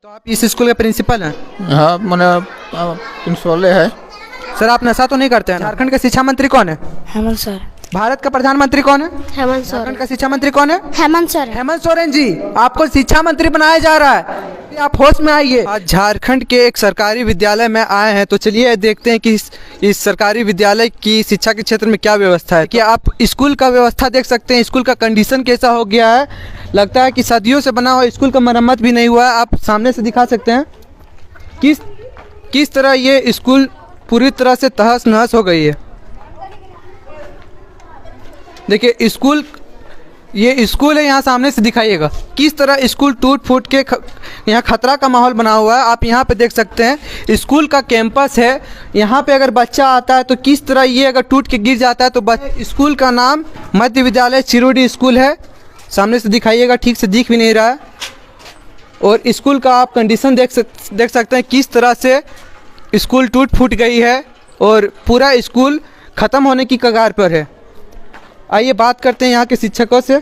तो आप इस स्कूल के प्रिंसिपल हैं? हाँ मैंने प्रिंसिपल है। सर आप नशा तो नहीं करते हैं? झारखंड के शिक्षा मंत्री कौन है? हेमंत सर। भारत का प्रधानमंत्री कौन है? हेमंत झारखंड सर। का शिक्षा मंत्री कौन है? हेमंत सर। हेमंत सोरेन जी, आपको शिक्षा मंत्री बनाया जा रहा है, आप होश में आइए। आज झारखंड के एक सरकारी विद्यालय में आए हैं, तो चलिए देखते हैं कि इस सरकारी विद्यालय की शिक्षा के क्षेत्र में क्या व्यवस्था है। कि आप स्कूल का व्यवस्था देख सकते हैं, स्कूल का कंडीशन कैसा हो गया है। लगता है कि सदियों से बना हुआ स्कूल का मरम्मत भी नहीं हुआ है। आप सामने से दिखा सकते हैं किस तरह ये स्कूल पूरी तरह से तहस नहस हो गई है। देखिए ये स्कूल है, यहाँ सामने से दिखाइएगा किस तरह स्कूल टूट फूट के यहाँ खतरा का माहौल बना हुआ है। आप यहाँ पे देख सकते हैं स्कूल का कैंपस है। यहाँ पे अगर बच्चा आता है तो किस तरह ये अगर टूट के गिर जाता है। तो स्कूल का नाम मध्य विद्यालय चिरोडी स्कूल है। सामने से दिखाइएगा, ठीक से दिख भी नहीं रहा है। और स्कूल का आप कंडीशन देख सकते हैं किस तरह से स्कूल टूट फूट गई है और पूरा स्कूल ख़त्म होने की कगार पर है। आइए बात करते हैं यहाँ के शिक्षकों से।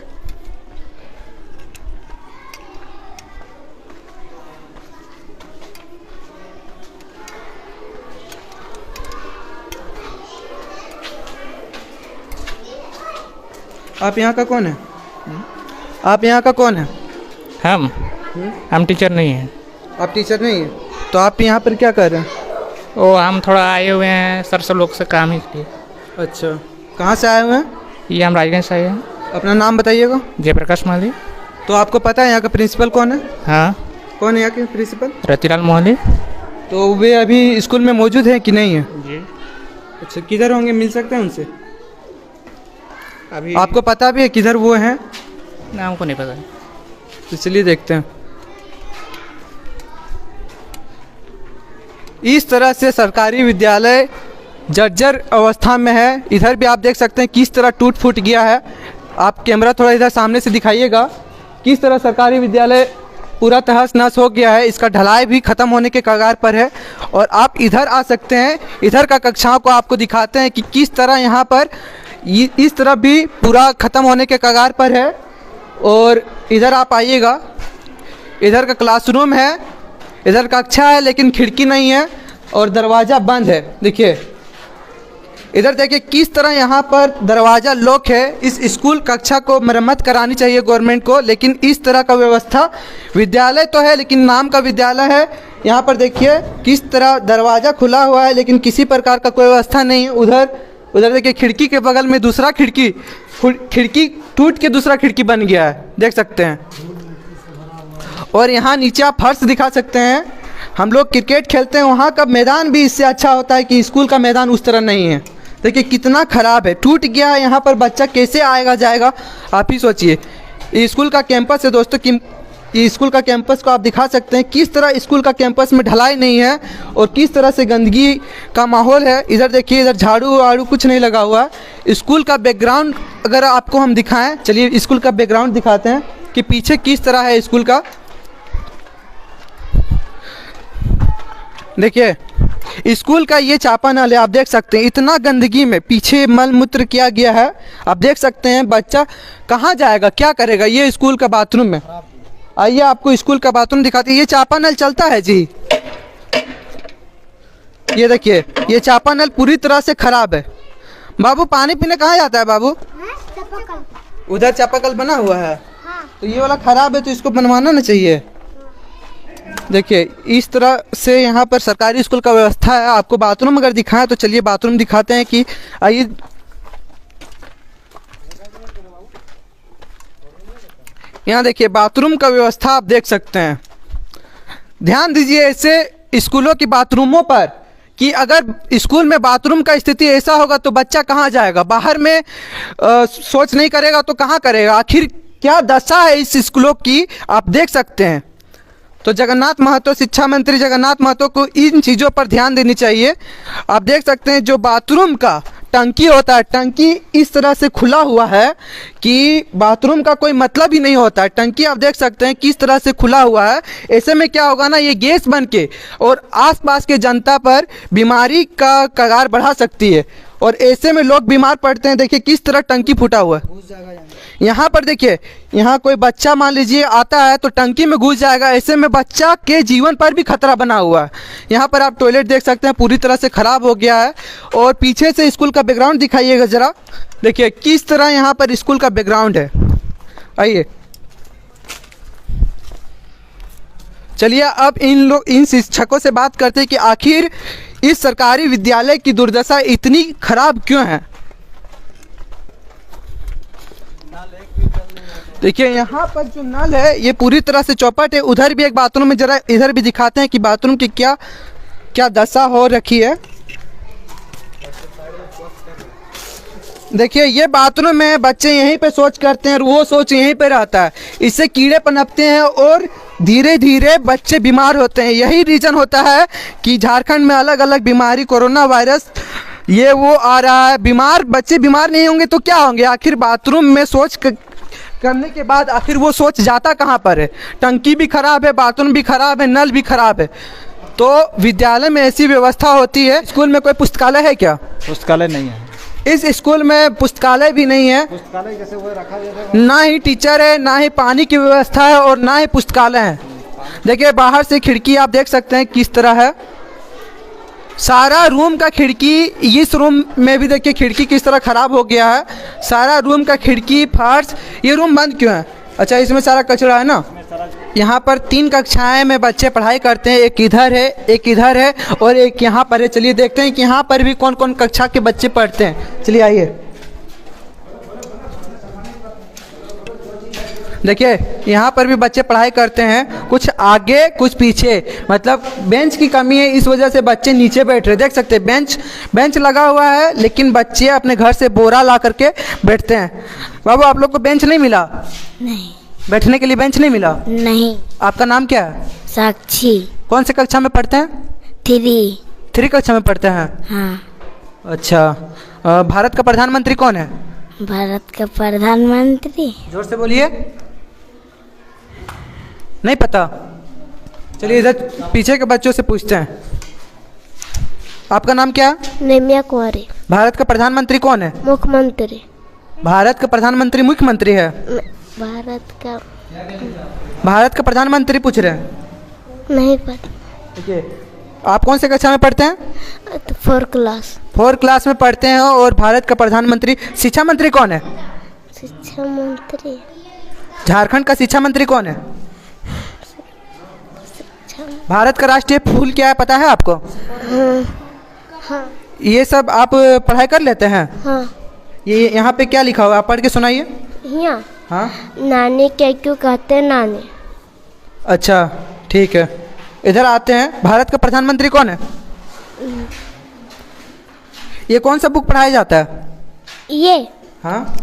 आप यहाँ का कौन है? आप यहाँ का कौन है? हम टीचर नहीं हैं। आप टीचर नहीं हैं, तो आप यहाँ पर क्या कर रहे हैं? वो हम थोड़ा आए हुए हैं सर सब लोग से काम ही के लिए। अच्छा, कहाँ से आए हुए हैं? ये हम राजगंज से आए हैं। अपना नाम बताइएगा। जयप्रकाश मोहली। तो आपको पता है यहाँ का प्रिंसिपल कौन है? हाँ। कौन है यहाँ के प्रिंसिपल? रतिलाल मोहली। तो वे अभी स्कूल में मौजूद हैं कि नहीं है? जी। अच्छा, किधर होंगे, मिल सकते हैं उनसे? अभी आपको पता भी है किधर वो हैं? नाम को नहीं पता। तो चलिए देखते हैं। इस तरह से सरकारी विद्यालय जर्जर अवस्था में है। इधर भी आप देख सकते हैं किस तरह टूट फूट गया है। आप कैमरा थोड़ा इधर सामने से दिखाइएगा किस तरह सरकारी विद्यालय पूरा तहस नहस हो गया है। इसका ढलाई भी ख़त्म होने के कगार पर है। और आप इधर आ सकते हैं, इधर का कक्षाओं को आपको दिखाते हैं कि किस तरह यहाँ पर इस तरफ भी पूरा ख़त्म होने के कगार पर है। और इधर आप आइएगा, इधर का क्लासरूम है, इधर कक्षा है लेकिन खिड़की नहीं है और दरवाज़ा बंद है। देखिए इधर देखिए किस तरह यहाँ पर दरवाज़ा लॉक है। इस स्कूल कक्षा को मरम्मत करानी चाहिए गवर्नमेंट को, लेकिन इस तरह का व्यवस्था, विद्यालय तो है लेकिन नाम का विद्यालय है। यहाँ पर देखिए किस तरह दरवाज़ा खुला हुआ है लेकिन किसी प्रकार का कोई व्यवस्था नहीं है। उधर देखिए खिड़की के बगल में दूसरा खिड़की टूट के दूसरा खिड़की बन गया है, देख सकते हैं। और यहाँ नीचे आप फर्श दिखा सकते हैं। हम लोग क्रिकेट खेलते हैं, वहाँ का मैदान भी इससे अच्छा होता है कि स्कूल का मैदान उस तरह नहीं है। देखिए कितना ख़राब है, टूट गया है। यहाँ पर बच्चा कैसे आएगा जाएगा, आप ही सोचिए। ये स्कूल का कैंपस है दोस्तों, कि ये स्कूल का कैंपस को आप दिखा सकते हैं किस तरह स्कूल का कैंपस में ढलाई नहीं है और किस तरह से गंदगी का माहौल है। इधर देखिए, इधर झाड़ू वाड़ू कुछ नहीं लगा हुआ है। स्कूल का बैकग्राउंड अगर आपको हम दिखाएं, चलिए स्कूल का बैकग्राउंड दिखाते हैं कि पीछे किस तरह है स्कूल का। देखिए स्कूल का ये चापानल है, आप देख सकते हैं इतना गंदगी में पीछे मल मूत्र किया गया है। आप देख सकते हैं बच्चा कहाँ जाएगा, क्या करेगा। ये स्कूल का बाथरूम है, आइए आपको स्कूल का बाथरूम दिखाते हैं। ये चापानल चलता है जी, ये देखिए ये चापानल पूरी तरह से खराब है। बाबू पानी पीने कहाँ जाता है बाबू? उधर चापाकल बना हुआ है। तो ये वाला खराब है तो इसको बनवाना ना चाहिए। देखिए इस तरह से यहाँ पर सरकारी स्कूल का व्यवस्था है। आपको बाथरूम अगर दिखाएं तो चलिए बाथरूम दिखाते हैं कि आइए। यहाँ देखिए बाथरूम का व्यवस्था आप देख सकते हैं। ध्यान दीजिए ऐसे स्कूलों की बाथरूमों पर कि अगर स्कूल में बाथरूम का स्थिति ऐसा होगा तो बच्चा कहाँ जाएगा, बाहर में सोच नहीं करेगा तो कहाँ करेगा। आखिर क्या दशा है इस स्कूलों की, आप देख सकते हैं। तो जगन्नाथ महतो, शिक्षा मंत्री जगन्नाथ महतो को इन चीज़ों पर ध्यान देनी चाहिए। आप देख सकते हैं जो बाथरूम का टंकी होता है, टंकी इस तरह से खुला हुआ है कि बाथरूम का कोई मतलब ही नहीं होता है। टंकी आप देख सकते हैं किस तरह से खुला हुआ है। ऐसे में क्या होगा ना, ये गैस बन के और आसपास के जनता पर बीमारी का कगार बढ़ा सकती है। और ऐसे में लोग बीमार पड़ते हैं। देखिए किस तरह टंकी फूटा हुआ है। यहाँ पर देखिए, यहाँ कोई बच्चा मान लीजिए आता है तो टंकी में घुस जाएगा, ऐसे में बच्चा के जीवन पर भी खतरा बना हुआ है। यहाँ पर आप टॉयलेट देख सकते हैं पूरी तरह से ख़राब हो गया है। और पीछे से स्कूल का बैकग्राउंड दिखाइएगा ज़रा, देखिए किस तरह यहाँ पर स्कूल का बैकग्राउंड है। आइए चलिए अब इन शिक्षकों से बात करते हैं कि आखिर इस सरकारी विद्यालय की दुर्दशा इतनी खराब क्यों है। देखिए यहाँ पर जो नल है ये पूरी तरह से चौपट है। उधर भी एक बाथरूम में, जरा इधर भी दिखाते हैं कि बाथरूम की क्या क्या दशा हो रखी है। देखिए ये बाथरूम में बच्चे यहीं पे शौच करते हैं और वो शौच यहीं पे रहता है, इससे कीड़े पनपते हैं और धीरे धीरे बच्चे बीमार होते हैं। यही रीज़न होता है कि झारखंड में अलग अलग बीमारी, कोरोना वायरस ये वो आ रहा है। बच्चे बीमार नहीं होंगे तो क्या होंगे। आखिर बाथरूम में शौच करने के बाद आखिर वो शौच जाता कहाँ पर है। टंकी भी खराब है, बाथरूम भी खराब है, नल भी खराब है। तो विद्यालय में ऐसी व्यवस्था होती है। स्कूल में कोई पुस्तकालय है क्या? पुस्तकालय नहीं है। इस स्कूल में पुस्तकालय भी नहीं है, पुस्तकालय जैसे वो रखा गया, ना ही टीचर है, ना ही पानी की व्यवस्था है और ना ही पुस्तकालय है। देखिए बाहर से खिड़की आप देख सकते हैं किस तरह है। सारा रूम का खिड़की, इस रूम में भी देखिए खिड़की किस तरह ख़राब हो गया है। सारा रूम का खिड़की, फर्श, ये रूम बंद क्यों है? अच्छा इसमें सारा कचरा है ना। यहाँ पर 3 कक्षाएं में बच्चे पढ़ाई करते हैं, एक इधर है, एक इधर है और एक यहाँ पर है। चलिए देखते हैं कि यहाँ पर भी कौन कौन कक्षा के बच्चे पढ़ते हैं। चलिए आइए, देखिए यहाँ पर भी बच्चे पढ़ाई करते हैं, कुछ आगे कुछ पीछे, मतलब बेंच की कमी है, इस वजह से बच्चे नीचे बैठ रहे। देख सकते हैं बेंच लगा हुआ है लेकिन बच्चे अपने घर से बोरा ला करके बैठते हैं। बाबू आप लोग को बेंच नहीं मिला? नहीं। बैठने के लिए बेंच नहीं मिला? नहीं। आपका नाम क्या है? साक्षी। कौन से कक्षा में पढ़ते हैं? 3 कक्षा में पढ़ते हैं। हाँ। अच्छा भारत का प्रधानमंत्री कौन है? भारत का प्रधानमंत्री, जोर से बोलिए। नहीं पता? चलिए इधर पीछे के बच्चों से पूछते हैं। आपका नाम क्या है? निम्या कुमारी। भारत का प्रधानमंत्री कौन है? मुख्यमंत्री। भारत का प्रधानमंत्री मुख्यमंत्री है? भारत का प्रधानमंत्री पूछ रहे हैं? नहीं पता। देखिए आप कौन से कक्षा में पढ़ते हैं? 4 क्लास में पढ़ते हैं। और भारत का प्रधानमंत्री, शिक्षा मंत्री कौन है? शिक्षा मंत्री। झारखंड का शिक्षा मंत्री कौन है? भारत का राष्ट्रीय फूल क्या है पता है आपको? हाँ। ये सब आप पढ़ाई कर लेते हैं? हाँ। ये यहाँ पे क्या लिखा हुआ है, आप पढ़ के सुनाइए। यहाँ हाँ नानी क्या क्यों कहते हैं नानी। अच्छा ठीक है, इधर आते हैं। भारत का प्रधानमंत्री कौन है? ये कौन सा बुक पढ़ाया जाता है? ये हाँ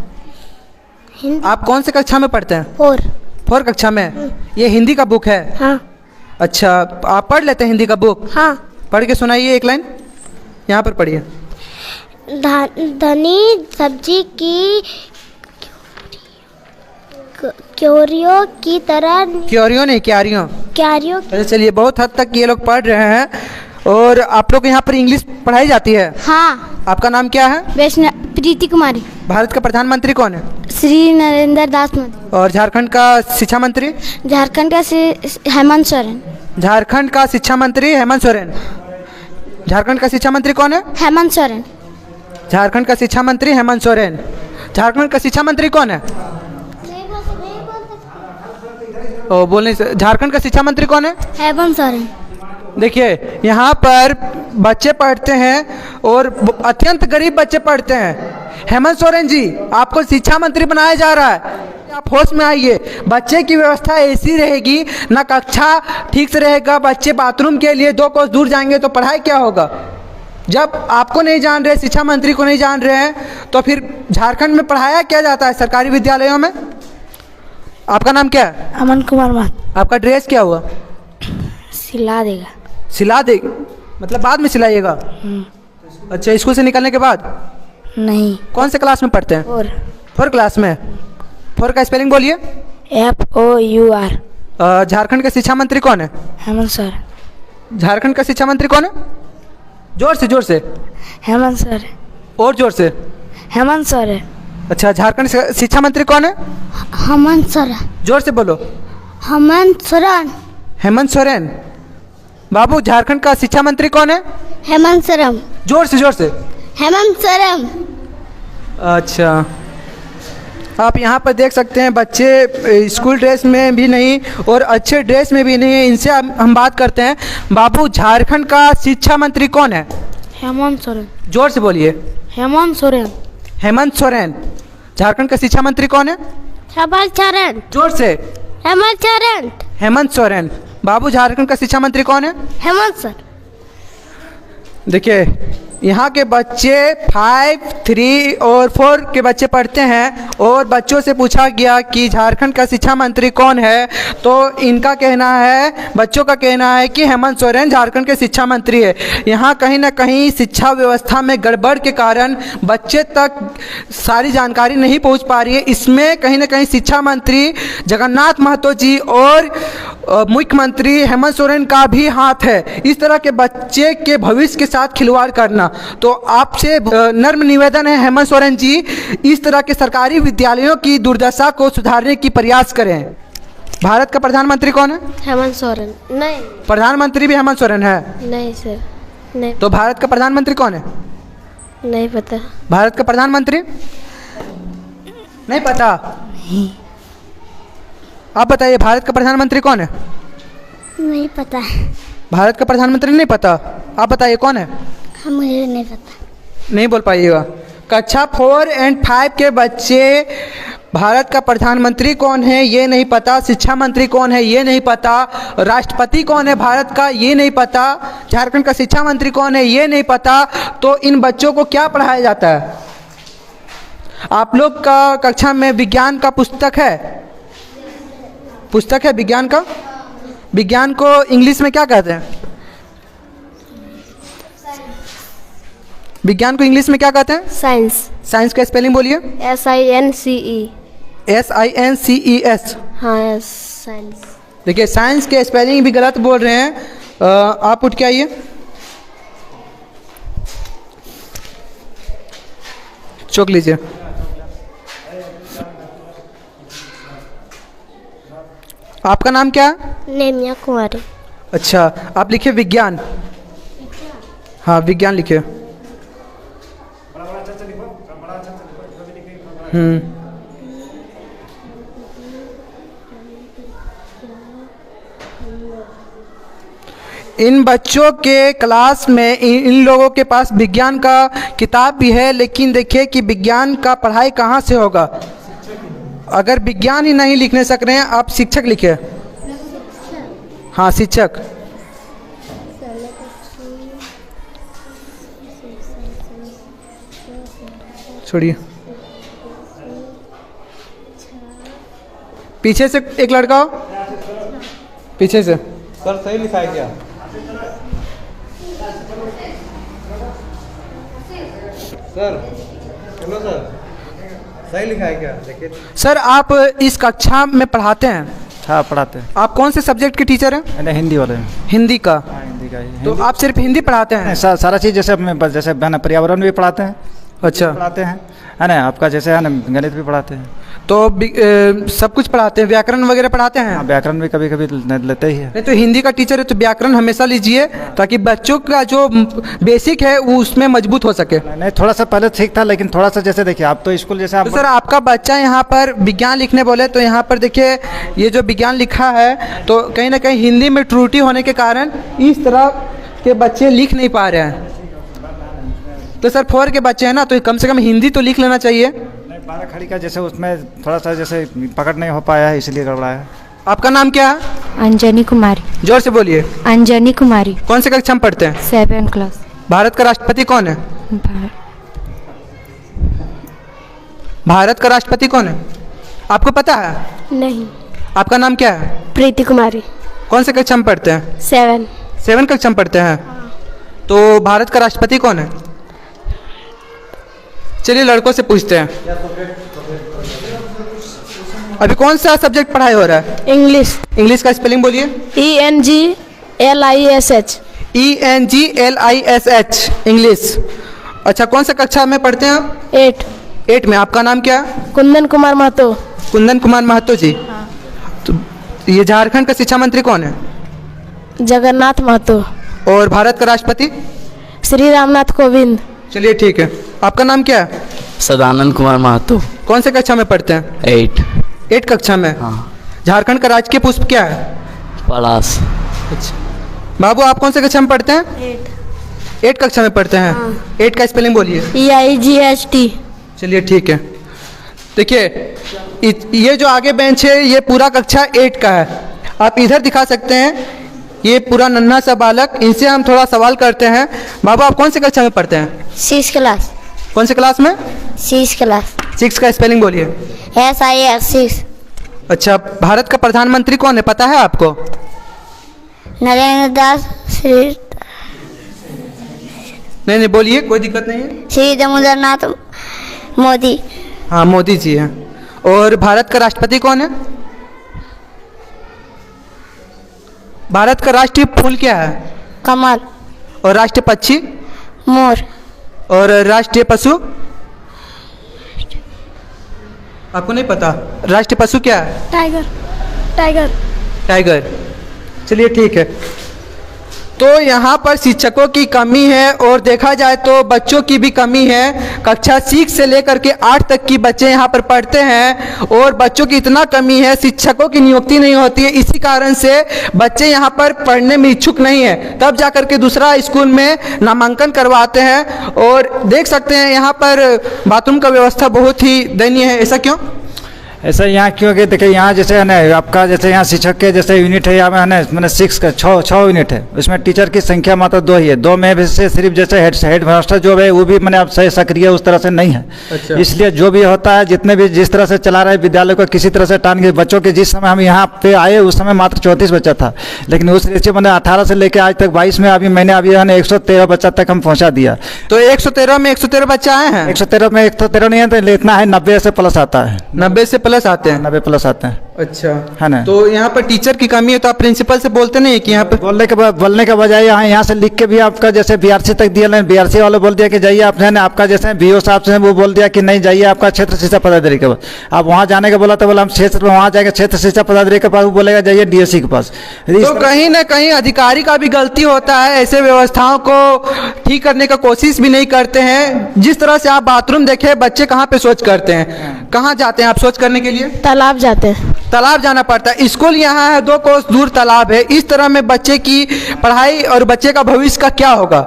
हिंदी। आप कौन से कक्षा में पढ़ते हैं? 4 कक्षा में। ये हिंदी का बुक है? हाँ। अच्छा आप पढ़ लेते हैं हिंदी का बुक? हाँ। पढ़ के सुनाइए एक लाइन, यहाँ पर पढ़िए। धनी सब्जी की क्योरियों की तरह, क्योरियों नहीं क्यारियों। क्यारियों। अच्छा चलिए बहुत हद तक ये लोग पढ़ रहे हैं। और आप लोग यहाँ पर इंग्लिश पढ़ाई जाती है? हाँ। आपका नाम क्या है? वैष्णव प्रीति कुमारी। भारत का प्रधानमंत्री कौन है? श्री नरेंद्र दास मोदी। और झारखंड का शिक्षा मंत्री? झारखंड का हेमंत सोरेन। झारखंड का शिक्षा मंत्री हेमंत सोरेन। झारखंड का शिक्षा मंत्री कौन है? हेमंत सोरेन। झारखंड का शिक्षा मंत्री हेमंत सोरेन। झारखंड का शिक्षा मंत्री कौन है? ओ बोलने से, झारखंड का शिक्षा मंत्री कौन है? हेमंत सोरेन। देखिए यहाँ पर बच्चे पढ़ते हैं और अत्यंत गरीब बच्चे पढ़ते हैं। हेमंत सोरेन जी आपको शिक्षा मंत्री बनाया जा रहा है, आप होश में आइए। बच्चे की व्यवस्था ऐसी रहेगी, ना कक्षा ठीक से रहेगा, बच्चे बाथरूम के लिए 2 कोस दूर जाएंगे तो पढ़ाई क्या होगा। जब आपको नहीं जान रहे, शिक्षा मंत्री को नहीं जान रहे हैं, तो फिर झारखंड में पढ़ाया क्या जाता है सरकारी विद्यालयों में? आपका नाम क्या है? अमन कुमार महतो। आपका ड्रेस क्या हुआ? सिला देगा। सिला देगा मतलब बाद में सिलाइएगा? अच्छा स्कूल से निकलने के बाद? नहीं। कौन से क्लास में पढ़ते हैं? 4 क्लास में। 4 का स्पेलिंग बोलिए। FOUR। झारखंड के शिक्षा मंत्री कौन है? हेमंत सोरेन। झारखंड का शिक्षा मंत्री कौन है? जोर से जोर से। हेमंत सोरेन। और जोर से। हेमंत सोरेन। अच्छा, झारखंड से शिक्षा मंत्री कौन है? हेमंत सोरेन। जोर से बोलो। हेमंत सोरेन। हेमंत सोरेन। बाबू, झारखंड का शिक्षा मंत्री कौन है? हेमंत सोरेन। जोर से, जोर से। हेमंत सोरेन। अच्छा, आप यहाँ पर देख सकते हैं बच्चे स्कूल ड्रेस में भी नहीं और अच्छे ड्रेस में भी नहीं है। इनसे हम बात करते हैं। बाबू, झारखंड का शिक्षा मंत्री कौन है? हेमंत सोरेन। जोर से बोलिए। हेमंत सोरेन। हेमंत सोरेन। झारखंड का शिक्षा मंत्री कौन है? हेमंत सोरेन। जोर से। हेमंत सोरेन। हेमंत सोरेन। बाबू, झारखंड का शिक्षा मंत्री कौन है? हेमंत सर। देखिए, यहाँ के बच्चे 5, 3 और 4 के बच्चे पढ़ते हैं और बच्चों से पूछा गया कि झारखंड का शिक्षा मंत्री कौन है, तो इनका कहना है, बच्चों का कहना है कि हेमंत सोरेन झारखंड के शिक्षा मंत्री है। यहाँ कहीं ना कहीं शिक्षा व्यवस्था में गड़बड़ के कारण बच्चे तक सारी जानकारी नहीं पहुँच पा रही है। इसमें कहीं ना कहीं शिक्षा मंत्री जगन्नाथ महतो जी और मुख्यमंत्री हेमंत सोरेन का भी हाथ है। इस तरह के बच्चे के भविष्य के साथ खिलवाड़ करना, तो आपसे नर्म निवेदन है हेमंत सोरेन जी, इस तरह के सरकारी विद्यालयों की दुर्दशा को सुधारने की प्रयास करें। भारत का प्रधानमंत्री कौन है? हेमंत सोरेन। नहीं। प्रधानमंत्री भी हेमंत सोरेन है? नहीं सर, नहीं। तो भारत का प्रधानमंत्री कौन है? नहीं पता। भारत का प्रधानमंत्री नहीं पता? आप बताइए, भारत का प्रधानमंत्री कौन है? नहीं पता। भारत का प्रधानमंत्री नहीं पता? आप बताइए कौन है? मुझे नहीं पता। नहीं बोल पाइएगा। कक्षा 4 और 5 के बच्चे भारत का प्रधानमंत्री कौन है ये नहीं पता, शिक्षा मंत्री कौन है ये नहीं पता, राष्ट्रपति कौन है भारत का ये नहीं पता, झारखंड का शिक्षा मंत्री कौन है ये नहीं पता, तो इन बच्चों को क्या पढ़ाया जाता है? आप लोग का कक्षा में विज्ञान का पुस्तक है विज्ञान का? विज्ञान को इंग्लिश में क्या कहते हैं? विज्ञान को इंग्लिश में क्या कहते हैं? साइंस। साइंस का स्पेलिंग बोलिए। SINCE। SINCES। हाँ, साइंस। देखिए, साइंस के स्पेलिंग भी गलत बोल रहे हैं। आप उठ के आइए। चौक लीजिए। आपका नाम क्या है? नेमिया कुमारी। अच्छा, आप लिखिए विज्ञान। हाँ, विज्ञान लिखिए। इन बच्चों के क्लास में इन लोगों के पास विज्ञान का किताब भी है, लेकिन देखिए कि विज्ञान का पढ़ाई कहाँ से होगा। अगर विज्ञान ही नहीं लिखने सक रहे हैं, आप शिक्षक लिखिए। हाँ, शिक्षक। छोड़िए। पीछे से एक लड़का हो, पीछे से। सर सही लिखा है क्या? सर हेलो सर, सही लिखा है क्या? देखिए सर, आप इस कक्षा में पढ़ाते हैं? हाँ, पढ़ाते हैं। आप कौन से सब्जेक्ट के टीचर हैं? नहीं, हिंदी वाले हैं। हिंदी का? हाँ, हिंदी का ही। तो आप सिर्फ हिंदी पढ़ाते हैं? सारा चीज़ जैसे अपने जैसे है ना, पर्यावरण भी पढ़ाते हैं। अच्छा, पढ़ाते हैं, है ना। आपका जैसे है ना, गणित भी पढ़ाते हैं। तो सब कुछ पढ़ाते हैं? व्याकरण वगैरह पढ़ाते हैं? हाँ, व्याकरण भी कभी कभी लेते ही है। नहीं, तो हिंदी का टीचर है तो व्याकरण हमेशा लीजिए, ताकि बच्चों का जो बेसिक है वो उसमें मजबूत हो सके। नहीं, थोड़ा सा पहले ठीक था, लेकिन थोड़ा सा जैसे देखिए, आप तो स्कूल जैसे आप तो सर, आपका बच्चा यहाँ पर विज्ञान लिखने बोले, तो यहाँ पर देखिए ये जो विज्ञान लिखा है, तो कहीं ना कहीं हिंदी में त्रुटि होने के कारण इस तरह के बच्चे लिख नहीं पा रहे हैं। तो सर 4 के बच्चे हैं ना, तो कम से कम हिंदी तो लिख लेना चाहिए। नहीं, 12 खड़ी का जैसे उसमें थोड़ा सा जैसे पकड़ नहीं हो पाया है, इसलिए गड़बड़ाया है। आपका नाम क्या है? अंजनी कुमारी। जोर से बोलिए। अंजनी कुमारी। कौन से कक्षा में पढ़ते हैं? 7 क्लास। भारत का राष्ट्रपति कौन है? भारत का राष्ट्रपति कौन है? आपको पता है? नहीं। आपका नाम क्या है? प्रीति कुमारी। कौन से कक्षा में पढ़ते हैं? 7 कक्षा में पढ़ते हैं। तो भारत का राष्ट्रपति कौन है? चलिए लड़कों से पूछते हैं। अभी कौन सा सब्जेक्ट पढ़ाई हो रहा है? इंग्लिश। इंग्लिश का स्पेलिंग बोलिए। ENGLISH। ENGLISH English. अच्छा, कौन सा कक्षा में पढ़ते हैं आप? 8 8 में। आपका नाम क्या है? कुंदन कुमार महतो। कुंदन कुमार महतो जी। तो ये झारखंड का शिक्षा मंत्री कौन है? जगन्नाथ महतो। और भारत का राष्ट्रपति? श्री रामनाथ कोविंद। चलिए ठीक है। आपका नाम क्या है? सदानंद कुमार महतो। कौन से कक्षा में पढ़ते हैं? 8 कक्षा में। हाँ। झारखंड का राजकीय पुष्प क्या है? पलाश। अच्छा बाबू, आप कौन से कक्षा में पढ़ते हैं? 8 कक्षा में पढ़ते हैं। 8 का स्पेलिंग बोलिए। EIGHT। चलिए ठीक है। देखिए ये जो आगे बेंच है ये पूरा कक्षा 8 का है। आप इधर दिखा सकते हैं, ये पूरा नन्हा सा बालक, इनसे हम थोड़ा सवाल करते हैं। बाबू, आप कौन से कक्षा में पढ़ते हैं? 6 क्लास। कौन से क्लास में? 6 क्लास। 6 का स्पेलिंग बोलिए। SIS। अच्छा, भारत का प्रधानमंत्री कौन है, पता है आपको? नरेंद्र दास नहीं बोलिए, कोई दिक्कत नहीं है। श्री दामोदरनाथ मोदी। हाँ, मोदी जी हैं। और भारत का राष्ट्रपति कौन है? भारत का राष्ट्रीय फूल क्या है? कमल। और राष्ट्रीय पक्षी? मोर। और राष्ट्रीय पशु? आपको नहीं पता? राष्ट्रीय पशु क्या है? टाइगर। टाइगर। टाइगर। चलिए ठीक है। तो यहाँ पर शिक्षकों की कमी है और देखा जाए तो बच्चों की भी कमी है। कक्षा 6 से लेकर के 8 तक की बच्चे यहाँ पर पढ़ते हैं और बच्चों की इतना कमी है, शिक्षकों की नियुक्ति नहीं होती है। इसी कारण से बच्चे यहाँ पर पढ़ने में इच्छुक नहीं है, तब जाकर के दूसरा स्कूल में नामांकन करवाते हैं। और देख सकते हैं यहाँ पर बाथरूम का व्यवस्था बहुत ही दयनीय है। ऐसा क्यों? ऐसा यहाँ क्योंकि देखिए यहाँ जैसे है ना आपका जैसे यहाँ शिक्षक के जैसे यूनिट है यहाँ में है ना मैंने 6 का 6 यूनिट है, उसमें टीचर की संख्या मात्र 2 ही है। 2 में भी से सिर्फ जैसे हेड मास्टर जो है वो भी मैंने आप सही सक्रिय उस तरह से नहीं है। अच्छा। इसलिए जो भी होता है जितने भी जिस तरह से चला रहे विद्यालय को किसी तरह से टान के बच्चों के जिस समय हम यहाँ पे आए उस समय मात्र 34 बच्चा था, लेकिन उस रेशियो मैंने 18 से लेकर आज तक 22 में अभी मैंने अभी है ना 113 बच्चा तक हम पहुँचा दिया। तो 113 में 113 बच्चे आए हैं? 113 में 113 नहीं है तो इतना है 90 से प्लस आता है। 90 से प्लस आते हैं? 90 प्लस आते हैं। अच्छा है ना। तो यहाँ पर टीचर की कमी है तो आप प्रिंसिपल से बोलते नहीं कि यहाँ पर? बोलने के बजाय यहाँ से लिख के भी आपका जैसे BRC तक दिया, BRC वाले बोल दिया कि जाइए आप है ना आपका जैसे BO साहब से वो बोल दिया कि नहीं जाइए आपका क्षेत्र शिक्षा पदाधिकारी के पास। आप वहाँ जाने का बोला तो बोला हम क्षेत्र में वहाँ जाएंगे क्षेत्र शिक्षा पदाधिकारी के पास, वो बोलेगा जाइए DSC के पास। तो कहीं ना कहीं अधिकारी का भी गलती होता है, ऐसे व्यवस्थाओं को ठीक करने का कोशिश भी नहीं करते हैं। जिस तरह से आप बाथरूम देखे, बच्चे कहाँ पे शौच करते हैं? कहाँ जाते हैं आप शौच करने के लिए? तालाब जाते हैं। तालाब जाना पड़ता है। स्कूल यहाँ है, 2 कोस दूर तालाब है। इस तरह में बच्चे की पढ़ाई और बच्चे का भविष्य का क्या होगा?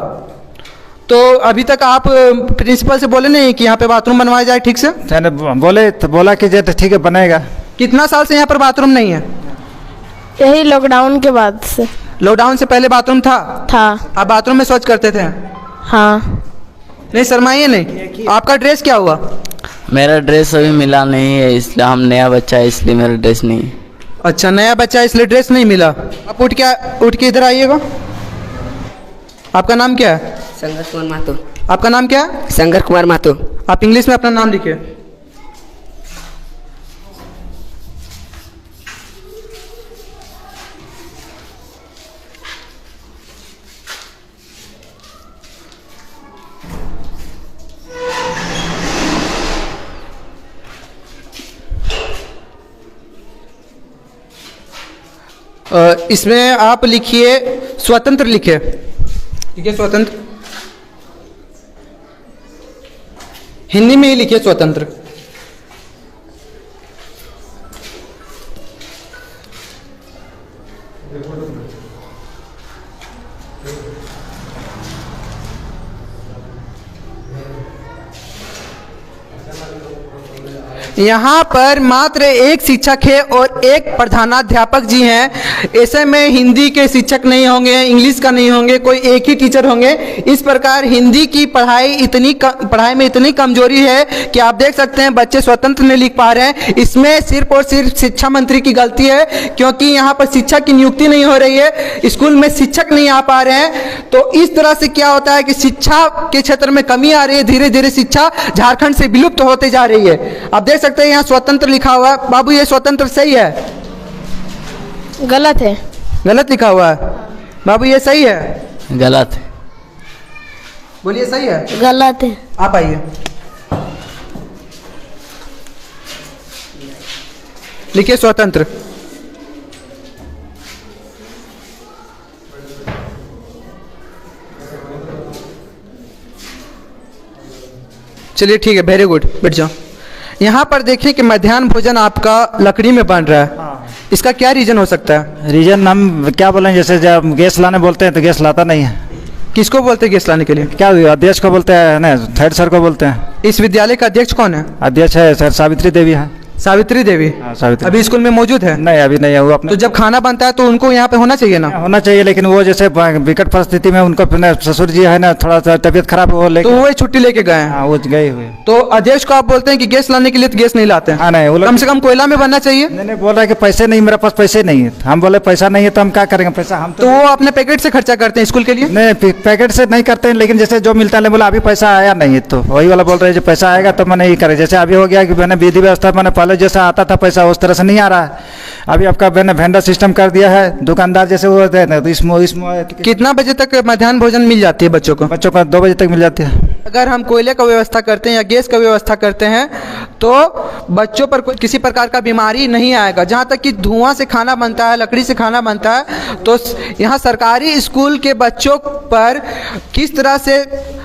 तो अभी तक आप प्रिंसिपल से बोले नहीं कि यहाँ पे बाथरूम बनवाया जाए ठीक से? बोले तो बोला कि जैसे ठीक है बनेगा। कितना साल से यहाँ पर बाथरूम नहीं है? यही लॉकडाउन के बाद से। लॉकडाउन से पहले बाथरूम था? आप बाथरूम में शौच करते थे? हाँ। नहीं शर्माइए नहीं। आपका ड्रेस क्या हुआ? मेरा ड्रेस अभी मिला नहीं है, इसलिए हम नया बच्चा है इसलिए मेरा ड्रेस नहीं। अच्छा, नया बच्चा है इसलिए ड्रेस नहीं मिला। आप उठ के इधर आइएगा। आपका नाम क्या है? शंकर कुमार महतो। आपका नाम क्या है? शंकर कुमार महतो। आप इंग्लिश में अपना नाम लिखिए। इसमें आप लिखिए स्वतंत्र लिखिए। ठीक है, स्वतंत्र हिंदी में ही लिखिए स्वतंत्र। यहाँ पर मात्र एक शिक्षक है और एक प्रधानाध्यापक जी हैं। ऐसे में हिंदी के शिक्षक नहीं होंगे, इंग्लिश का नहीं होंगे, कोई एक ही टीचर होंगे। इस प्रकार हिंदी की पढ़ाई में इतनी कमजोरी है कि आप देख सकते हैं बच्चे स्वतंत्र नहीं लिख पा रहे हैं। इसमें सिर्फ और सिर्फ शिक्षा मंत्री की गलती है, क्योंकि यहाँ पर शिक्षक की नियुक्ति नहीं हो रही है, स्कूल में शिक्षक नहीं आ पा रहे हैं। तो इस तरह से क्या होता है कि शिक्षा के क्षेत्र में कमी आ रही है। धीरे धीरे शिक्षा झारखंड से विलुप्त होते जा रही है। आप देख सकते हैं यहाँ स्वतंत्र लिखा हुआ है। बाबू, ये स्वतंत्र सही है? गलत है। गलत लिखा हुआ है। बाबू, ये सही है? गलत है। बोलिए सही है? गलत है। आप आइए। लिखिए स्वतंत्र। चलिए ठीक है, वेरी गुड, बैठ जाओ। यहाँ पर देखिए कि मध्याह्न भोजन आपका लकड़ी में बन रहा है, इसका क्या रीजन हो सकता है? रीजन हम क्या बोलें, जैसे जब गैस लाने बोलते हैं तो गैस लाता नहीं है। किसको बोलते हैं गैस लाने के लिए? क्या अध्यक्ष को बोलते हैं ना, हेड सर को बोलते हैं। इस विद्यालय का अध्यक्ष कौन है? अध्यक्ष है सर सावित्री देवी है। सावित्री देवी? सावित्री अभी स्कूल में मौजूद है? नहीं, अभी नहीं है वो अपने। तो जब खाना बनता है तो उनको यहाँ पे होना चाहिए ना? होना चाहिए, लेकिन वो जैसे विकट परिस्थिति में उनको अपने ससुर जी है ना, थोड़ा सा तबीयत खराब हो, तो लेकिन वो छुट्टी लेके गए हैं। हाँ वो गए हुए। तो अध्यक्ष को आप बोलते हैं कि गैस लाने के लिए तो गैस नहीं लाते हैं? हाँ नहीं, वो लोग कम से कम कोयला में बनना चाहिए। नहीं बोल रहा है कि पैसे नहीं, मेरे पास पैसे नहीं है। हम बोले पैसा नहीं है तो हम क्या करेंगे, पैसा हम तो वो अपने पैकेट से खर्चा करते हैं स्कूल के लिए? नहीं, पैकेट से नहीं करते हैं, लेकिन जैसे जो मिलता है, बोला अभी पैसा आया नहीं है, तो वही वाला बोल रहे हैं जो पैसा आएगा तो मैंने ये करे। जैसे अभी हो गया कि मैंने विधि व्यवस्था, मैंने पहले जैसा आता था पैसा उस तरह से नहीं आ रहा है। अभी आपका मैंने वेंडर सिस्टम कर दिया है, दुकानदार जैसे वो होते हैं तो इसमें कितना बजे तक मध्याह्न भोजन मिल जाती है बच्चों को? बच्चों का 2 बजे तक मिल जाती है। अगर हम कोयले का व्यवस्था करते हैं या गैस का व्यवस्था करते हैं तो बच्चों पर कोई किसी प्रकार का बीमारी नहीं आएगा। जहाँ तक कि धुआं से खाना बनता है, लकड़ी से खाना बनता है, तो यहाँ सरकारी स्कूल के बच्चों पर किस तरह से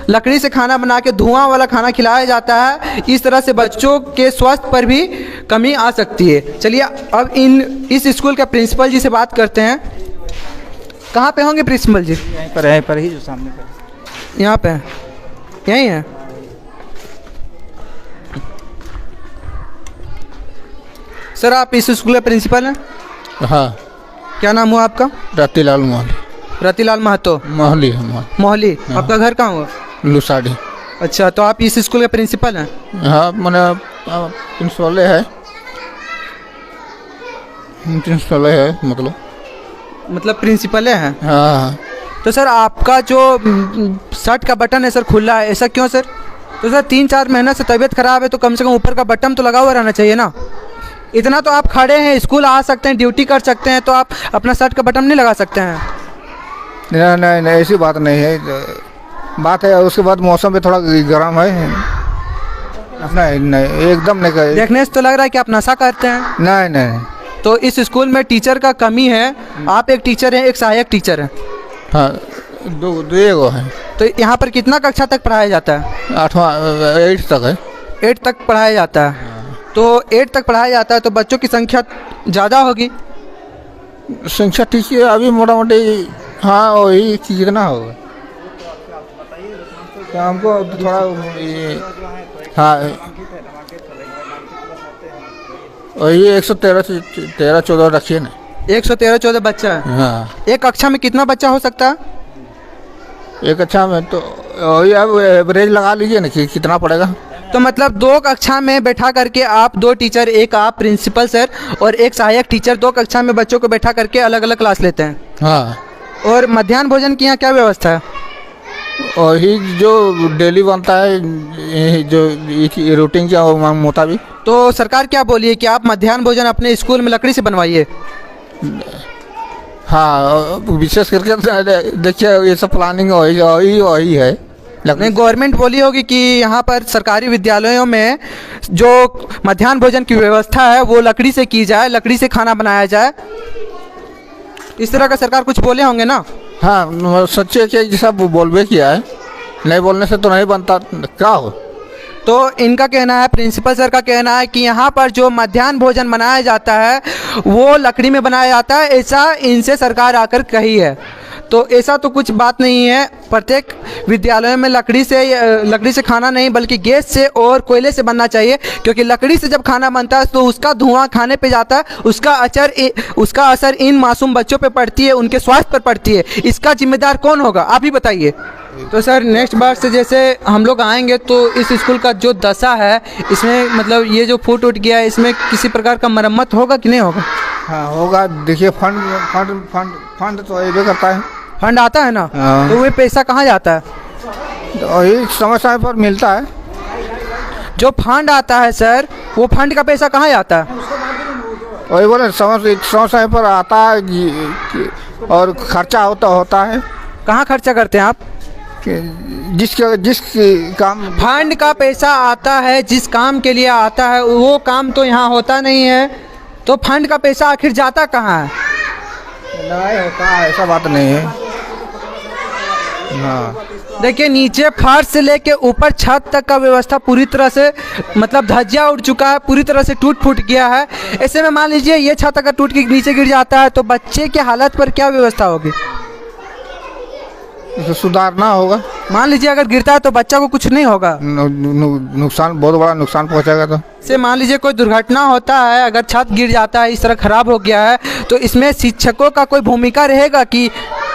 लकड़ी से खाना बना के धुआं वाला खाना खिलाया जाता है, इस तरह से बच्चों के स्वास्थ्य पर भी कमी आ सकती है। चलिए अब इस स्कूल के प्रिंसिपल जी से बात करते हैं। कहाँ पे होंगे प्रिंसिपल जी? यहीं पर ही जो सामने पर। यहाँ पे यहीं है। सर आप इस स्कूल के प्रिंसिपल हैं? हाँ। क्या नाम हुआ आपका? रतिलाल मोहली। रतिलाल महतो? मोहली है मोहली। आपका घर कहाँ हुआ? लुसाड़ी। अच्छा, तो आप इस स्कूल के प्रिंसिपल हैं? हाँ, मैंने प्रिंसिपल है, प्रिंसिपल है मतलब प्रिंसिपल हैं? हाँ। तो सर आपका जो शर्ट का बटन है सर खुला है, ऐसा क्यों सर? तो सर 3-4 महीने से तबीयत खराब है तो कम से कम ऊपर का बटन तो लगा हुआ रहना चाहिए ना। इतना तो आप खड़े हैं, स्कूल आ सकते हैं, ड्यूटी कर सकते हैं, तो आप अपना शर्ट का बटन नहीं लगा सकते हैं? नहीं, ऐसी बात नहीं है। बात है उसके बाद मौसम भी थोड़ा गर्म है। नहीं, एकदम नहीं करे। देखने से तो लग रहा है कि आप नशा करते हैं। नहीं। तो इस स्कूल में टीचर का कमी है। आप एक टीचर हैं, एक सहायक टीचर हैं। हाँ, दो है। तो यहाँ पर कितना कक्षा तक पढ़ाया जाता है? 8 तक है। 8 तक पढ़ाया जाता है। तो 8 तक पढ़ाया जाता है तो बच्चों की संख्या ज़्यादा होगी। संख्या ठीक है अभी मोटामोटी। हाँ, वही कितना होगा क्या हमको थोड़ा हाँ, वही 113-14 रखिए ना। 113-14 बच्चा है। हाँ। एक कक्षा में कितना बच्चा हो सकता है? एक अच्छा में तो वही अब एवरेज लगा लीजिए ना कि कितना पड़ेगा। तो मतलब 2 कक्षा में बैठा करके आप 2 टीचर, एक आप प्रिंसिपल सर और एक सहायक टीचर, 2 कक्षा में बच्चों को बैठा करके अलग अलग क्लास लेते हैं। हाँ। और मध्याह्न भोजन की यहाँ क्या व्यवस्था है? वही जो डेली बनता है, जो रूटीन के मुताबिक। तो सरकार क्या बोली है कि आप मध्याह्न भोजन अपने स्कूल में लकड़ी से बनवाइए? हाँ, विशेष करके देखिए ये सब प्लानिंग वही है। नहीं, गवर्नमेंट बोली होगी कि यहाँ पर सरकारी विद्यालयों में जो मध्याह्न भोजन की व्यवस्था है वो लकड़ी से की जाए, लकड़ी से खाना बनाया जाए, इस तरह का सरकार कुछ बोले होंगे ना? हाँ, सच्चे कि सब बोलबे किया है, नहीं बोलने से तो नहीं बनता क्या हो। तो इनका कहना है, प्रिंसिपल सर का कहना है कि यहाँ पर जो मध्याह्न भोजन बनाया जाता है वो लकड़ी में बनाया जाता है, ऐसा इनसे सरकार आकर कही है। तो ऐसा तो कुछ बात नहीं है। प्रत्येक विद्यालयों में लकड़ी से खाना नहीं बल्कि गैस से और कोयले से बनना चाहिए, क्योंकि लकड़ी से जब खाना बनता है तो उसका धुआं खाने पे जाता है, उसका असर इन मासूम बच्चों पे पड़ती है, उनके स्वास्थ्य पर पड़ती है। इसका जिम्मेदार कौन होगा, आप ही बताइए। तो सर नेक्स्ट बार से जैसे हम लोग आएंगे तो इस स्कूल का जो दशा है, इसमें मतलब ये जो फूट उठ गया है, इसमें किसी प्रकार का मरम्मत होगा कि नहीं होगा? हाँ होगा। देखिए फंड तो ये करता है, फंड आता है ना। हाँ। तो वो पैसा कहाँ जाता है? वही समय समय पर मिलता है। जो फंड आता है सर, वो फंड का पैसा कहाँ जाता है? वही बोले समय समय पर आता है और खर्चा होता है। कहाँ खर्चा करते हैं आप? जिस काम फंड का पैसा आता है, जिस काम के लिए आता है वो काम तो यहाँ होता नहीं है, तो फंड का पैसा आखिर जाता कहाँ है? लड़ाई होता है, ऐसा बात नहीं है। हाँ, देखिए नीचे फर्श से लेके ऊपर छत तक का व्यवस्था पूरी तरह से मतलब धज्जिया उड़ चुका है, पूरी तरह से टूट फूट गया है। ऐसे में मान लीजिए ये छत अगर टूट के नीचे गिर जाता है तो बच्चे के हालत पर क्या व्यवस्था होगी? इसे सुधारना होगा। मान लीजिए अगर गिरता है तो बच्चा को कुछ नहीं होगा, नुकसान, बहुत बड़ा नुकसान पहुंचेगा। तो से मान लीजिए कोई दुर्घटना होता है, अगर छत गिर जाता है, इस तरह खराब हो गया है, तो इसमें शिक्षकों का कोई भूमिका रहेगा कि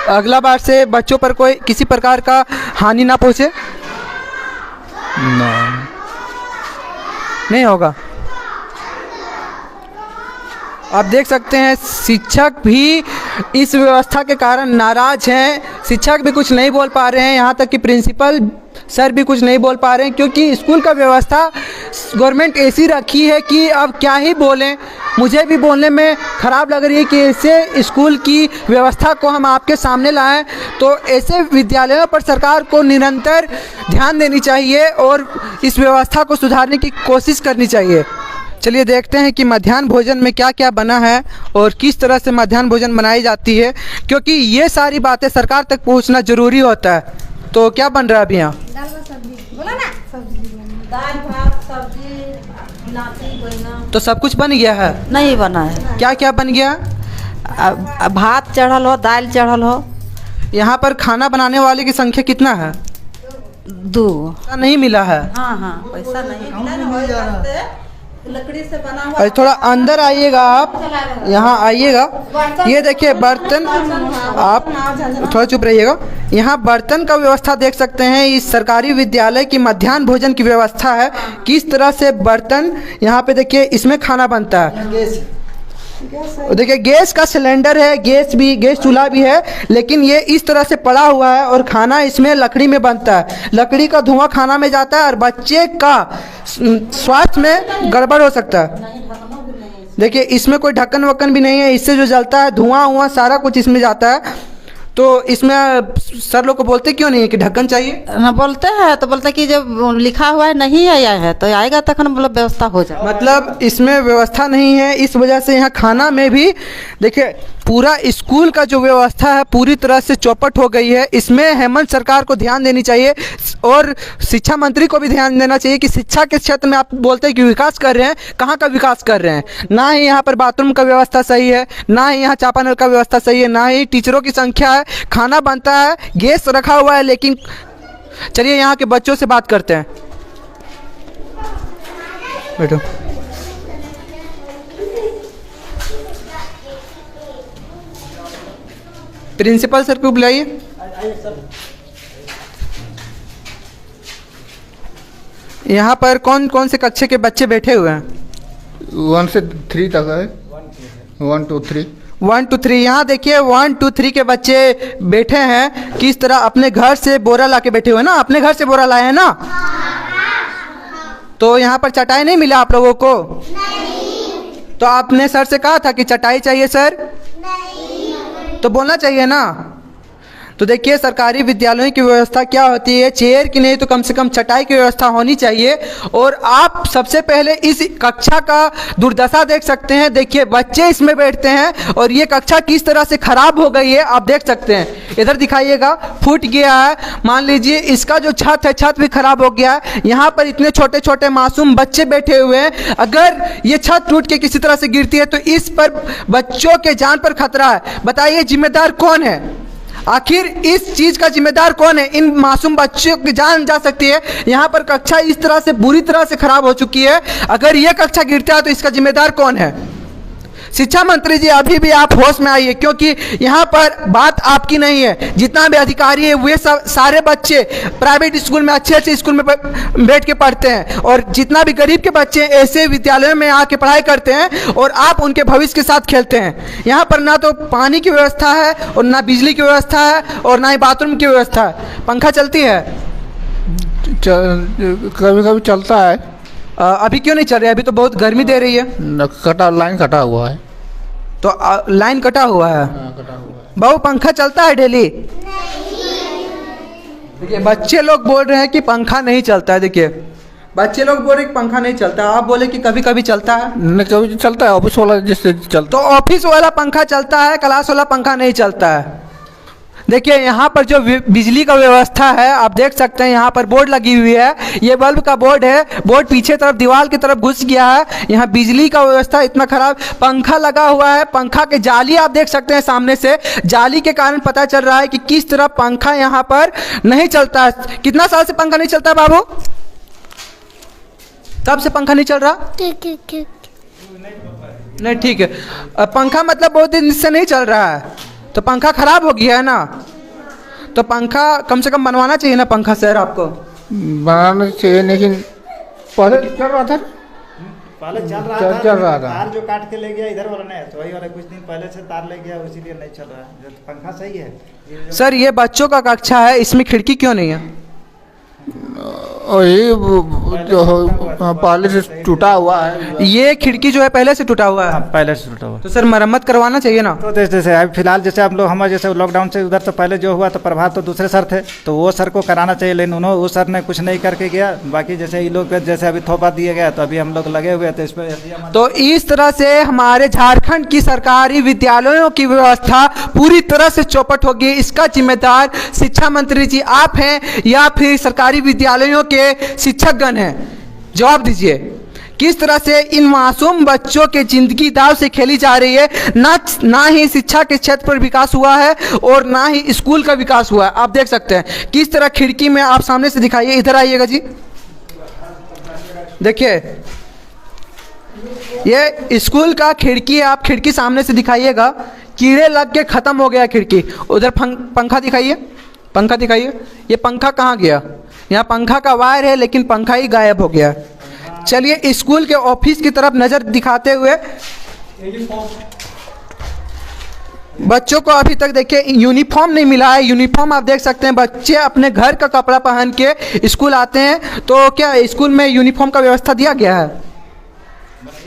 अगला बार से बच्चों पर कोई किसी प्रकार का हानि ना पहुंचे? नहीं होगा। आप देख सकते हैं शिक्षक भी इस व्यवस्था के कारण नाराज हैं, शिक्षक भी कुछ नहीं बोल पा रहे हैं, यहाँ तक कि प्रिंसिपल सर भी कुछ नहीं बोल पा रहे हैं, क्योंकि स्कूल का व्यवस्था गवर्नमेंट ऐसी रखी है कि अब क्या ही बोलें। मुझे भी बोलने में ख़राब लग रही है कि ऐसे स्कूल की व्यवस्था को हम आपके सामने लाएं, तो ऐसे विद्यालयों पर सरकार को निरंतर ध्यान देनी चाहिए और इस व्यवस्था को सुधारने की कोशिश करनी चाहिए। चलिए देखते हैं कि मध्याह्न भोजन में क्या क्या बना है और किस तरह से मध्याह्न भोजन बनाई जाती है, क्योंकि ये सारी बातें सरकार तक पहुंचना ज़रूरी होता है। तो क्या बन रहा है अभी यहाँ? दाल भात सब्जी नाती तो सब कुछ बन गया है? नहीं बना है। क्या क्या बन गया? भात चढ़ल हो, दाल चढ़ल हो। यहाँ पर खाना बनाने वाले की संख्या कितना है? 2। नहीं मिला है। हाँ पैसा नहीं, लकड़ी से बना हुआ। अरे थोड़ा अंदर आइएगा, आप यहाँ आइएगा। ये देखिए बर्तन, आप थोड़ा चुप रहिएगा। यहाँ बर्तन का व्यवस्था देख सकते हैं। इस सरकारी विद्यालय की मध्याह्न भोजन की व्यवस्था है, किस तरह से बर्तन यहाँ पे देखिए, इसमें खाना बनता है। देखिए गैस का सिलेंडर है, गैस चूल्हा भी है, लेकिन ये इस तरह से पड़ा हुआ है और खाना इसमें लकड़ी में बनता है। लकड़ी का धुआं खाना में जाता है और बच्चे का स्वास्थ्य में गड़बड़ हो सकता है। देखिए इसमें कोई ढक्कन वक्कन भी नहीं है, इससे जो जलता है धुआं सारा कुछ इसमें जाता है। तो इसमें सर लोग को बोलते क्यों नहीं है कि ढक्कन चाहिए? हाँ बोलते हैं, तो बोलते कि जब लिखा हुआ है नहीं आया है तो आएगा तखन मतलब व्यवस्था हो जाए। मतलब इसमें व्यवस्था नहीं है, इस वजह से यहाँ खाना में भी देखिए पूरा स्कूल का जो व्यवस्था है पूरी तरह से चौपट हो गई है। इसमें हेमंत सरकार को ध्यान देनी चाहिए और शिक्षा मंत्री को भी ध्यान देना चाहिए कि शिक्षा के क्षेत्र में आप बोलते हैं कि विकास कर रहे हैं, कहाँ का विकास कर रहे हैं? ना ही यहाँ पर बाथरूम का व्यवस्था सही है, ना ही यहाँ चापानल का व्यवस्था सही है, ना ही टीचरों की संख्या है। खाना बनता है, गैस रखा हुआ है, लेकिन चलिए यहाँ के बच्चों से बात करते हैं। बैठो। प्रिंसिपल सर को बुलाइए। यहाँ पर कौन कौन से कक्षा के बच्चे बैठे हुए हैं? 1 से 3 तक है। 1 to 3। 1 to 3। यहाँ देखिए 1 to 3 के बच्चे बैठे हैं, किस तरह अपने घर से बोरा ला के बैठे हुए हैं ना? अपने घर से बोरा लाए हैं ना? तो यहाँ पर चटाई नहीं मिला आप लोगों को? नहीं। तो आपने सर से कहा था कि चटाई चाहिए सर? नहीं। तो बोलना चाहिए ना। तो देखिए सरकारी विद्यालयों की व्यवस्था क्या होती है, चेयर की नहीं तो कम से कम चटाई की व्यवस्था होनी चाहिए। और आप सबसे पहले इस कक्षा का दुर्दशा देख सकते हैं। देखिए बच्चे इसमें बैठते हैं और ये कक्षा किस तरह से खराब हो गई है आप देख सकते हैं। इधर दिखाइएगा, फूट गया है। मान लीजिए इसका जो छत है, छत भी खराब हो गया है। यहाँ पर इतने छोटे छोटे मासूम बच्चे बैठे हुए हैं, अगर ये छत टूट के किसी तरह से गिरती है तो इस पर बच्चों के जान पर खतरा है। बताइए जिम्मेदार कौन है? आखिर इस चीज का जिम्मेदार कौन है? इन मासूम बच्चों की जान जा सकती है। यहाँ पर कक्षा इस तरह से बुरी तरह से खराब हो चुकी है, अगर यह कक्षा गिरता है तो इसका जिम्मेदार कौन है? शिक्षा मंत्री जी अभी भी आप होश में आइए, क्योंकि यहाँ पर बात आपकी नहीं है। जितना भी अधिकारी है वे सब सारे बच्चे प्राइवेट स्कूल में अच्छे स्कूल में बैठ के पढ़ते हैं, और जितना भी गरीब के बच्चे ऐसे विद्यालयों में आके पढ़ाई करते हैं और आप उनके भविष्य के साथ खेलते हैं। यहाँ पर ना तो पानी की व्यवस्था है और ना बिजली की व्यवस्था है और ना ही बाथरूम की व्यवस्था है। पंखा चलती है? कभी कभी चलता है। अभी क्यों नहीं चल रही है? अभी तो बहुत गर्मी दे रही है। लाइन कटा हुआ है। तो लाइन कटा हुआ है। कटा हुआ है। बहु पंखा चलता है डेली? देखिए बच्चे लोग बोल रहे हैं कि पंखा नहीं चलता है। देखिए बच्चे लोग बोल रहे हैं कि पंखा नहीं चलता, आप बोले कि कभी कभी चलता है। नहीं कभी चलता है, ऑफिस वाला जिससे चलता तो ऑफिस वाला पंखा चलता है, क्लास वाला पंखा नहीं चलता है। देखिए यहाँ पर जो बिजली का व्यवस्था है आप देख सकते हैं, यहाँ पर बोर्ड लगी हुई है, ये बल्ब का बोर्ड है, बोर्ड पीछे तरफ दीवार की तरफ घुस गया है। यहाँ बिजली का व्यवस्था इतना खराब, पंखा लगा हुआ है, पंखा के जाली आप देख सकते हैं सामने से, जाली के कारण पता चल रहा है कि किस तरह पंखा यहाँ पर नहीं चलता है। कितना साल से पंखा नहीं चलता है बाबू? तब से पंखा नहीं चल रहा? नहीं ठीक है, अब पंखा मतलब बहुत दिन से नहीं चल रहा है, तो पंखा खराब हो गया है ना, तो पंखा कम से कम बनवाना चाहिए ना पंखा सर आपको। बनाना चाहिए, लेकिन पहले चल रहा था, पहले चल रहा चल- था, चल रहा था। तार जो काट के ले गया इधर वाला नहीं, तो वही वाला कुछ दिन पहले से तार ले गया, इसीलिए नहीं चल रहा है। पंखा सही है। सर ये बच्चों का कक्षा है, इसमें खिड़की क्यों नहीं है? और ये जो पहले से टूटा हुआ है। ये खिड़की जो है पहले से टूटा हुआ है, पहले से टूटा हुआ। तो सर मरम्मत करवाना चाहिए ना। तो जैसे अभी फिलहाल जैसे हम लोग हमारे जैसे लॉकडाउन से उधर तो पहले जो हुआ तो प्रभाव तो दूसरे सर थे, तो वो सर को कराना चाहिए, लेकिन उन्होंने उस सर ने कुछ नहीं करके गया। बाकी जैसे ये लोग जैसे अभी थोपा दिए गया, तो अभी हम लोग लगे हुए थे इस पर। तो इस तरह से हमारे झारखंड की सरकारी विद्यालयों की व्यवस्था पूरी तरह से चौपट होगी। इसका जिम्मेदार शिक्षा मंत्री जी आप हैं या फिर सरकारी विद्यालयों के शिक्षकगण हैं? जवाब दीजिए। किस तरह से इन मासूम बच्चों के जिंदगी दाव से खेली जा रही है। ना ही शिक्षा के क्षेत्र पर विकास हुआ है और ना ही स्कूल का विकास हुआ है। आप देख सकते हैं किस तरह खिड़की में, आप सामने से दिखाइए, इधर आइएगा जी। देखिए ये स्कूल का खिड़की है, आप खिड़की सामने से दिखाइएगा, कीड़े लग के खत्म हो गया खिड़की। उधर पंखा दिखाइए, पंखा दिखाइए, ये पंखा कहाँ गया? यहाँ पंखा का वायर है लेकिन पंखा ही गायब हो गया। चलिए स्कूल के ऑफिस की तरफ नज़र दिखाते हुए, बच्चों को अभी तक देखिए यूनिफॉर्म नहीं मिला है। यूनिफॉर्म आप देख सकते हैं, बच्चे अपने घर का कपड़ा पहन के स्कूल आते हैं, तो क्या स्कूल में यूनिफॉर्म का व्यवस्था दिया गया है?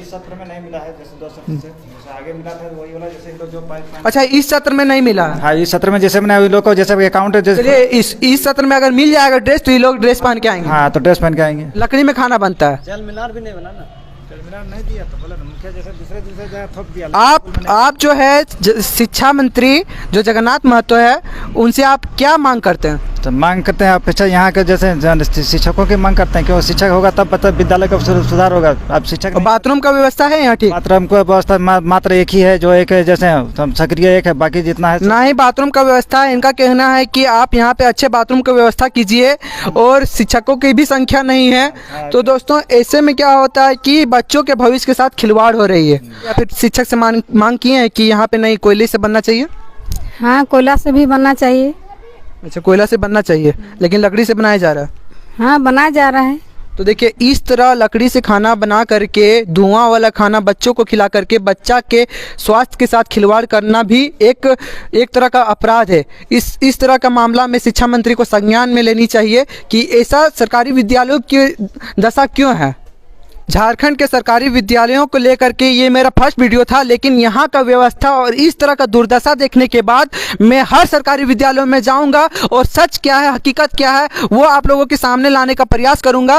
इस सत्र में नहीं मिला है, जैसे 2 सत्र से जैसे आगे मिला था वही वाला, जैसे लोग जो अच्छा इस सत्र में नहीं मिला है। हाँ इस सत्र में जैसे मैंने लोग को जैसे अकाउंट जैसे। चलिए इस सत्र में अगर मिल जाएगा ड्रेस तो ये लोग ड्रेस पहन के आएंगे। हाँ तो ड्रेस पहन के आएंगे। लकड़ी में खाना बनता है। जल मिनार भी नहीं बना ना, जल मिनार नहीं दिया तो बोला मुखिया जैसे दूसरे जगह थोप दिया। आप जो है शिक्षा मंत्री जो जगन्नाथ महतो है, उनसे आप क्या मांग करते हैं? तो मांग करते हैं आप यहाँ के जैसे शिक्षकों की मांग करते हैं, क्यों शिक्षक होगा तब पता विद्यालय का सुधार होगा। अब शिक्षक बाथरूम का व्यवस्था है यहाँ ठीक? बाथरूम का व्यवस्था मात्र एक ही है, जो एक है जैसे सक्रिय एक है, बाकी जितना है ना ही बाथरूम का व्यवस्था है। इनका कहना है कि आप यहाँ पे अच्छे बाथरूम की व्यवस्था कीजिए, और शिक्षकों की भी संख्या नहीं है। तो दोस्तों ऐसे में क्या होता है कि बच्चों के भविष्य के साथ खिलवाड़ हो रही है। या फिर शिक्षक से मांग किए हैं कि यहाँ पे नई कोयले से बनना चाहिए? हाँ कोयला से भी बनना चाहिए। अच्छा कोयला से बनना चाहिए, लेकिन लकड़ी से बनाया जा रहा है। हाँ बनाया जा रहा है। तो देखिए इस तरह लकड़ी से खाना बना करके, धुआं वाला खाना बच्चों को खिला करके बच्चा के स्वास्थ्य के साथ खिलवाड़ करना भी एक तरह का अपराध है। इस तरह का मामला में शिक्षा मंत्री को संज्ञान में लेनी चाहिए कि ऐसा सरकारी विद्यालयों की दशा क्यों है। झारखंड के सरकारी विद्यालयों को लेकर के ये मेरा फर्स्ट वीडियो था, लेकिन यहाँ का व्यवस्था और इस तरह का दुर्दशा देखने के बाद मैं हर सरकारी विद्यालयों में जाऊँगा और सच क्या है, हकीकत क्या है, वो आप लोगों के सामने लाने का प्रयास करूँगा।